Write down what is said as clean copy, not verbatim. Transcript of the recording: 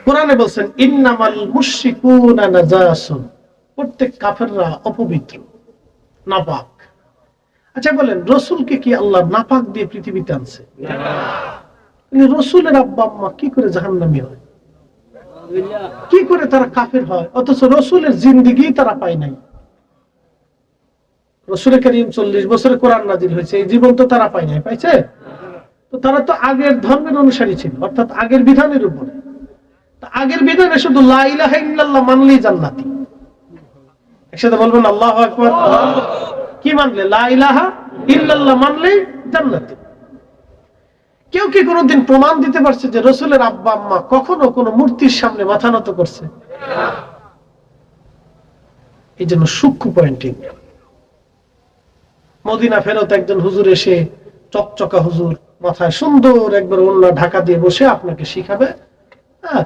কোরআনে বলছেন ইন্নামাল মুশরিকুনা নাজাসুন, প্রত্যেক কাফেররা অপবিত্র, নাপাক। আচ্ছা বলেন, রসুলকে কি আল্লাহ নাপাক দিয়ে পৃথিবীতে আনছে? রসুলের আব্বা আম্মা কি করে জাহান্নামী হয়, কি করে তারা কাফের হয়, অথচ রসুলের জিন্দেগি তারা পায় নাই। রসুল করিম 40 বছরে কোরআন নাজিল হয়েছে, এই জীবন তো তারা পায় নাই, পাইছে? তো তারা তো আগের ধর্মের অনুসারী ছিল, অর্থাৎ আগের বিধানের উপরে। আগের বিধানে শুধু লা ইলাহা ইল্লাল্লাহ মানলেই জান্নাতি। একসাথে বলবেন আল্লাহু আকবার। কি মানলে? লা ইলাহা ইল্লাল্লাহ মানলেই জান্নাতি। কেউ কি কোনোদিন প্রমাণ দিতে পারছে যে রসুলের আব্বা আম্মা কখনো কোনো মূর্তির সামনে মাথা নত করছে? এই জন্য সূক্ষ্ম পয়েন্টিং। মদিনা ফেরত একজন হুজুর এসে, চকচকা হুজুর, মাথায় সুন্দর একবার ওড়না ঢাকা দিয়ে বসে আপনাকে শিখাবে